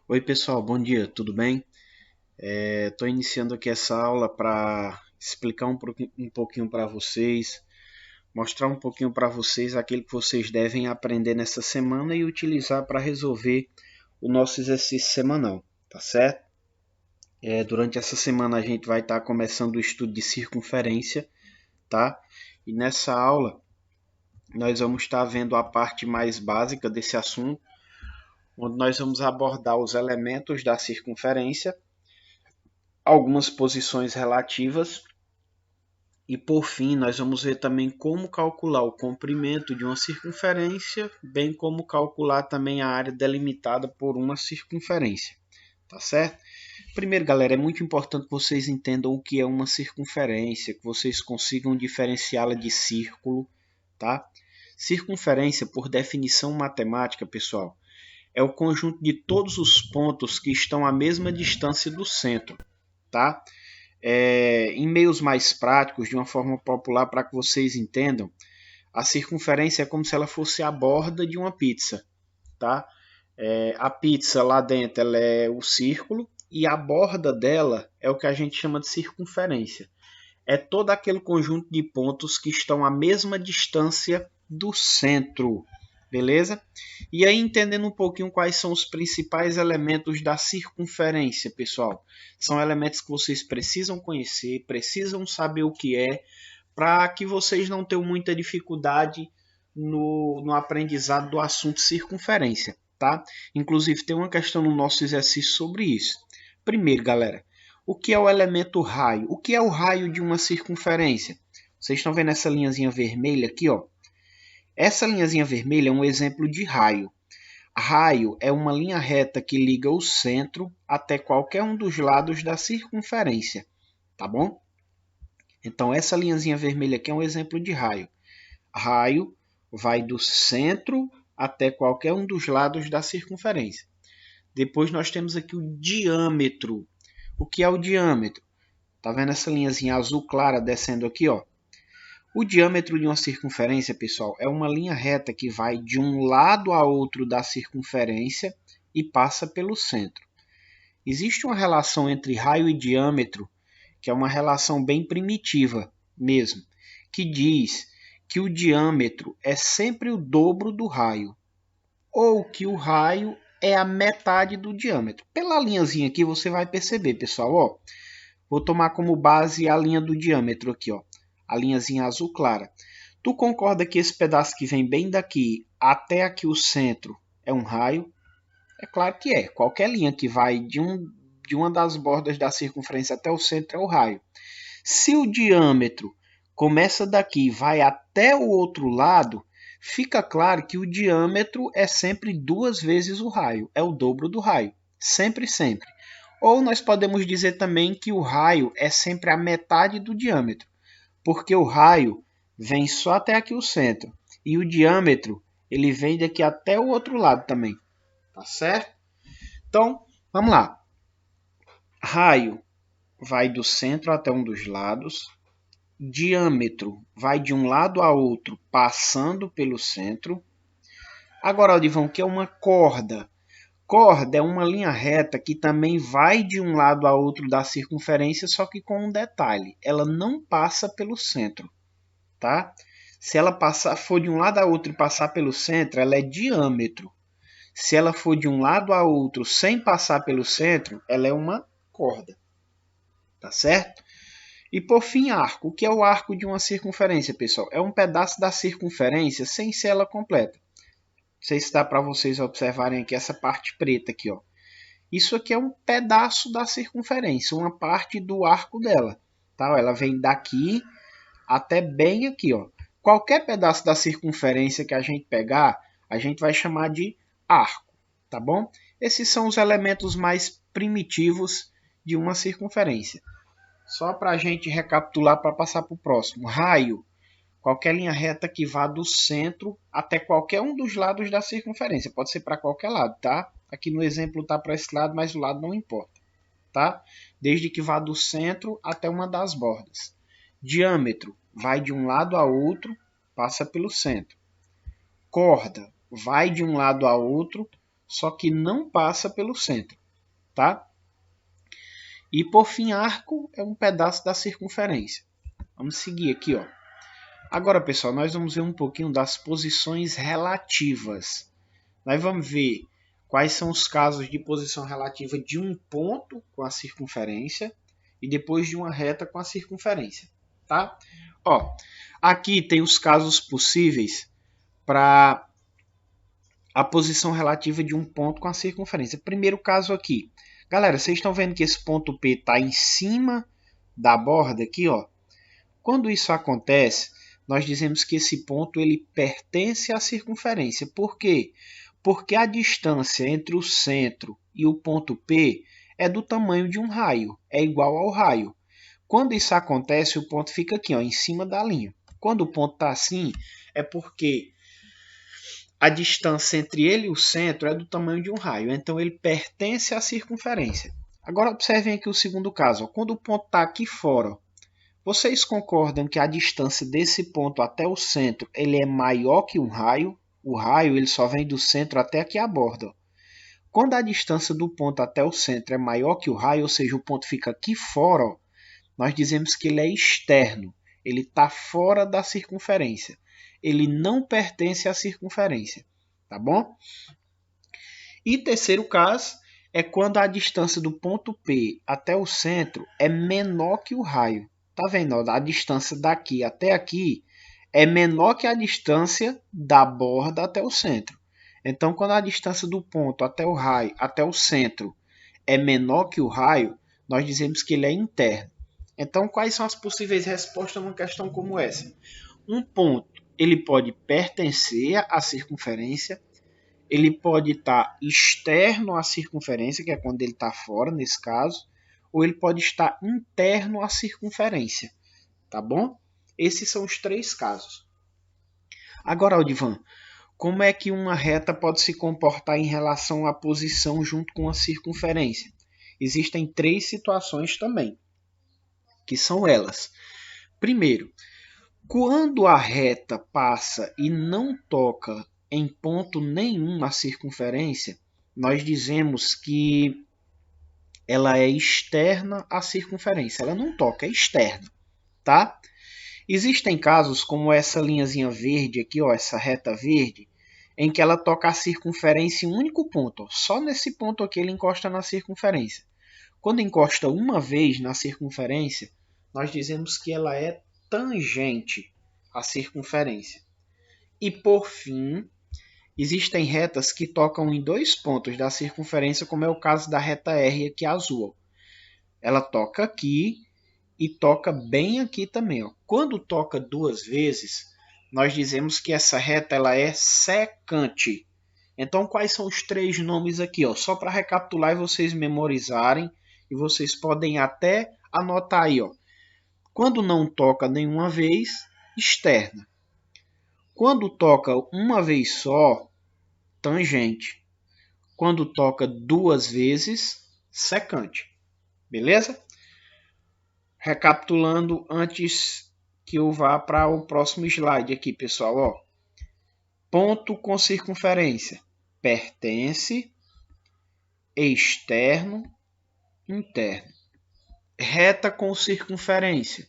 Oi pessoal, bom dia, tudo bem? Estou iniciando aqui essa aula para explicar um pouquinho para vocês, mostrar um pouquinho para vocês aquilo que vocês devem aprender nessa semana e utilizar para resolver o nosso exercício semanal, tá certo? Durante essa semana a gente vai estar começando o estudo de circunferência, tá? E nessa aula nós vamos estar vendo a parte mais básica desse assunto, onde nós vamos abordar os elementos da circunferência, algumas posições relativas e por fim nós vamos ver também como calcular o comprimento de uma circunferência, bem como calcular também a área delimitada por uma circunferência, tá certo? Primeiro, galera, é muito importante que vocês entendam o que é uma circunferência, que vocês consigam diferenciá-la de círculo, tá? Circunferência, por definição matemática, pessoal, é o conjunto de todos os pontos que estão à mesma distância do centro, tá? Em meios mais práticos, de uma forma popular, para que vocês entendam, a circunferência é como se ela fosse a borda de uma pizza, tá? A pizza lá dentro ela é o círculo e a borda dela é o que a gente chama de circunferência. É todo aquele conjunto de pontos que estão à mesma distância do centro, beleza? E aí, entendendo um pouquinho quais são os principais elementos da circunferência, pessoal. São elementos que vocês precisam conhecer, precisam saber o que é, para que vocês não tenham muita dificuldade no aprendizado do assunto circunferência, tá? Inclusive, tem uma questão no nosso exercício sobre isso. Primeiro, galera, o que é o elemento raio? O que é o raio de uma circunferência? Vocês estão vendo essa linhazinha vermelha aqui, ó? Essa linhazinha vermelha é um exemplo de raio. Raio é uma linha reta que liga o centro até qualquer um dos lados da circunferência, tá bom? Então essa linhazinha vermelha aqui é um exemplo de raio. Raio vai do centro até qualquer um dos lados da circunferência. Depois nós temos aqui o diâmetro. O que é o diâmetro? Tá vendo essa linhazinha azul clara descendo aqui, ó? O diâmetro de uma circunferência, pessoal, é uma linha reta que vai de um lado a outro da circunferência e passa pelo centro. Existe uma relação entre raio e diâmetro, que é uma relação bem primitiva mesmo, que diz que o diâmetro é sempre o dobro do raio, ou que o raio é a metade do diâmetro. Pela linhazinha aqui você vai perceber, pessoal, ó. Vou tomar como base a linha do diâmetro aqui, ó. A linhazinha azul clara. Tu concorda que esse pedaço que vem bem daqui até aqui o centro é um raio? É claro que é. Qualquer linha que vai de uma das bordas da circunferência até o centro é o raio. Se o diâmetro começa daqui e vai até o outro lado, fica claro que o diâmetro é sempre duas vezes o raio. É o dobro do raio. Sempre, sempre. Ou nós podemos dizer também que o raio é sempre a metade do diâmetro, porque o raio vem só até aqui o centro e o diâmetro ele vem daqui até o outro lado também, tá certo? Então, vamos lá. Raio vai do centro até um dos lados, diâmetro vai de um lado a outro passando pelo centro. Agora, Odivão, o que é uma corda? Corda é uma linha reta que também vai de um lado a outro da circunferência, só que com um detalhe, ela não passa pelo centro, tá? Se ela for de um lado a outro e passar pelo centro, ela é diâmetro. Se ela for de um lado a outro sem passar pelo centro, ela é uma corda, tá certo? E por fim, arco. O que é o arco de uma circunferência, pessoal? É um pedaço da circunferência sem ser ela completa. Não sei se dá para vocês observarem aqui essa parte preta aqui, ó. Isso aqui é um pedaço da circunferência, uma parte do arco dela. Tá? Ela vem daqui até bem aqui. Ó. Qualquer pedaço da circunferência que a gente pegar, a gente vai chamar de arco. Tá bom? Esses são os elementos mais primitivos de uma circunferência. Só para a gente recapitular para passar para o próximo. Raio. Qualquer linha reta que vá do centro até qualquer um dos lados da circunferência. Pode ser para qualquer lado, tá? Aqui no exemplo está para esse lado, mas o lado não importa, tá? Desde que vá do centro até uma das bordas. Diâmetro vai de um lado a outro, passa pelo centro. Corda vai de um lado a outro, só que não passa pelo centro, tá? E por fim, arco é um pedaço da circunferência. Vamos seguir aqui, ó. Agora, pessoal, nós vamos ver um pouquinho das posições relativas. Nós vamos ver quais são os casos de posição relativa de um ponto com a circunferência e depois de uma reta com a circunferência, tá? Ó, aqui tem os casos possíveis para a posição relativa de um ponto com a circunferência. Primeiro caso aqui. Galera, vocês estão vendo que esse ponto P está em cima da borda aqui, ó. Quando isso acontece, nós dizemos que esse ponto ele pertence à circunferência. Por quê? Porque a distância entre o centro e o ponto P é do tamanho de um raio, é igual ao raio. Quando isso acontece, o ponto fica aqui, ó, em cima da linha. Quando o ponto está assim, é porque a distância entre ele e o centro é do tamanho de um raio, então ele pertence à circunferência. Agora observem aqui o segundo caso. Ó. Quando o ponto está aqui fora, vocês concordam que a distância desse ponto até o centro ele é maior que um raio? O raio ele só vem do centro até aqui a borda. Ó. Quando a distância do ponto até o centro é maior que o raio, ou seja, o ponto fica aqui fora, ó, nós dizemos que ele é externo. Ele está fora da circunferência. Ele não pertence à circunferência, tá bom? E terceiro caso é quando a distância do ponto P até o centro é menor que o raio. Tá vendo? A distância daqui até aqui é menor que a distância da borda até o centro. Então, quando a distância do ponto até o raio, até o centro é menor que o raio, nós dizemos que ele é interno. Então, quais são as possíveis respostas numa questão como essa? Um ponto ele pode pertencer à circunferência, ele pode estar externo à circunferência, que é quando ele está fora, nesse caso, ou ele pode estar interno à circunferência, tá bom? Esses são os três casos. Agora, Aldivan, como é que uma reta pode se comportar em relação à posição junto com a circunferência? Existem três situações também, que são elas. Primeiro, quando a reta passa e não toca em ponto nenhum na circunferência, nós dizemos que ela é externa à circunferência. Ela não toca, é externa, tá? Existem casos como essa linhazinha verde aqui, ó, essa reta verde, em que ela toca a circunferência em um único ponto. Ó. Só nesse ponto aqui ele encosta na circunferência. Quando encosta uma vez na circunferência, nós dizemos que ela é tangente à circunferência. E por fim, existem retas que tocam em dois pontos da circunferência, como é o caso da reta R aqui azul. Ela toca aqui e toca bem aqui também. Ó. Quando toca duas vezes, nós dizemos que essa reta ela é secante. Então, quais são os três nomes aqui? Ó? Só para recapitular e vocês memorizarem, e vocês podem até anotar aí. Ó. Quando não toca nenhuma vez, externa. Quando toca uma vez só, tangente. Quando toca duas vezes, secante. Beleza? Recapitulando antes que eu vá para o próximo slide aqui, pessoal. Ó. Ponto com circunferência. Pertence, externo, interno. Reta com circunferência.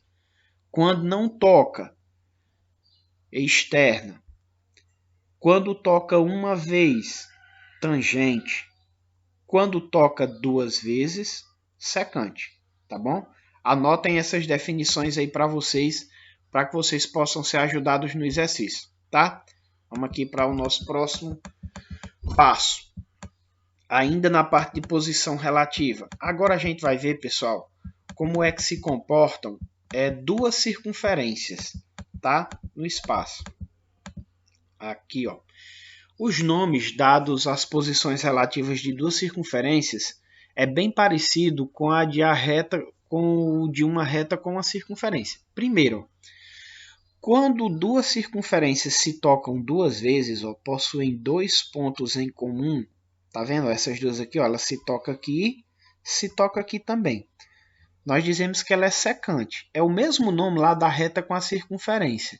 Quando não toca, externa. Quando toca uma vez, tangente. Quando toca duas vezes, secante. Tá bom? Anotem essas definições aí para vocês que vocês possam ser ajudados no exercício. Tá? Vamos aqui para o nosso próximo passo. Ainda na parte de posição relativa. Agora a gente vai ver, pessoal, como é que se comportam duas circunferências, tá? No espaço. Aqui, ó. Os nomes dados às posições relativas de duas circunferências é bem parecido com a de uma reta com a circunferência. Primeiro, quando duas circunferências se tocam duas vezes, ó, possuem dois pontos em comum. Tá vendo? Essas duas aqui, ó, ela se toca aqui também. Nós dizemos que ela é secante. É o mesmo nome lá da reta com a circunferência.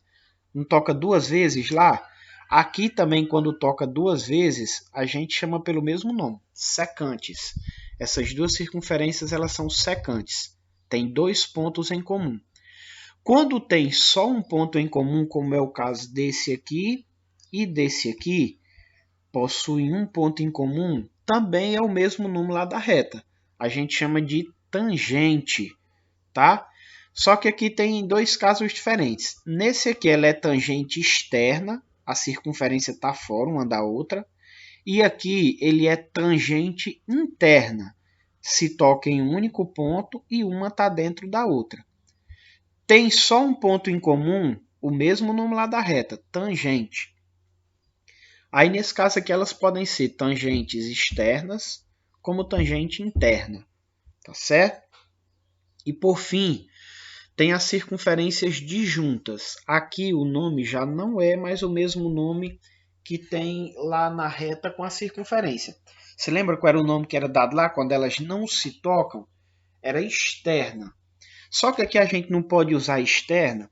Não toca duas vezes lá? Aqui também, quando toca duas vezes, a gente chama pelo mesmo nome, secantes. Essas duas circunferências elas são secantes, tem dois pontos em comum. Quando tem só um ponto em comum, como é o caso desse aqui e desse aqui, possuem um ponto em comum, também é o mesmo número lá da reta. A gente chama de tangente, tá? Só que aqui tem dois casos diferentes. Nesse aqui ela é tangente externa, a circunferência está fora uma da outra. E aqui ele é tangente interna, se toca em um único ponto e uma está dentro da outra. Tem só um ponto em comum, o mesmo nome lá da reta, tangente. Aí nesse caso aqui elas podem ser tangentes externas, como tangente interna, tá certo? E por fim, tem as circunferências disjuntas. Aqui o nome já não é mais o mesmo nome que tem lá na reta com a circunferência. Você lembra qual era o nome que era dado lá quando elas não se tocam? Era externa. Só que aqui a gente não pode usar externa,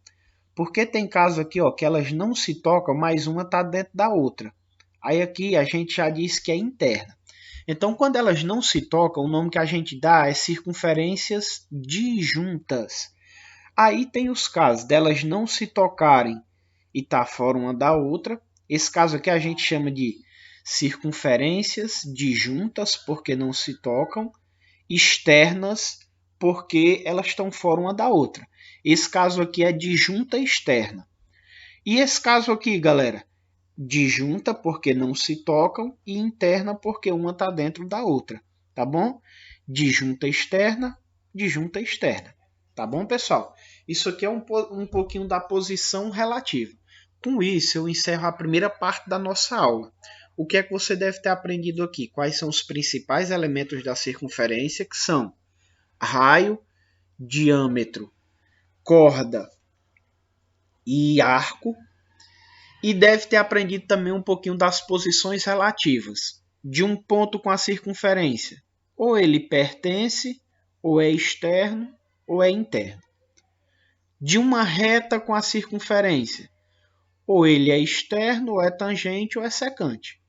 porque tem casos aqui ó, que elas não se tocam, mas uma está dentro da outra. Aí aqui a gente já diz que é interna. Então, quando elas não se tocam, o nome que a gente dá é circunferências disjuntas. Aí tem os casos delas não se tocarem e estar fora uma da outra. Esse caso aqui a gente chama de circunferências disjuntas, porque não se tocam, externas, porque elas estão fora uma da outra. Esse caso aqui é disjunta externa. E esse caso aqui, galera, disjunta porque não se tocam e interna porque uma está dentro da outra, tá bom? Disjunta externa, disjunta externa, tá bom, pessoal? Isso aqui é um pouquinho da posição relativa. Com isso, eu encerro a primeira parte da nossa aula. O que é que você deve ter aprendido aqui? Quais são os principais elementos da circunferência, que são raio, diâmetro, corda e arco. E deve ter aprendido também um pouquinho das posições relativas de um ponto com a circunferência. Ou ele pertence, ou é externo, ou é interno. De uma reta com a circunferência. Ou ele é externo, ou é tangente, ou é secante.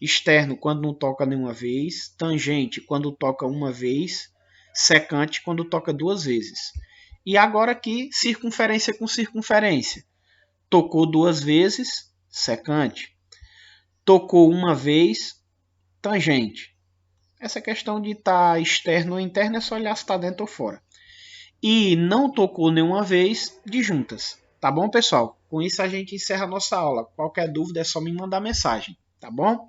Externo quando não toca nenhuma vez, tangente quando toca uma vez, secante quando toca duas vezes. E agora aqui, circunferência com circunferência. Tocou duas vezes, secante. Tocou uma vez, tangente. Essa questão de estar externo ou interno é só olhar se está dentro ou fora. E não tocou nenhuma vez, disjuntas. Tá bom, pessoal? Com isso a gente encerra a nossa aula. Qualquer dúvida é só me mandar mensagem, tá bom?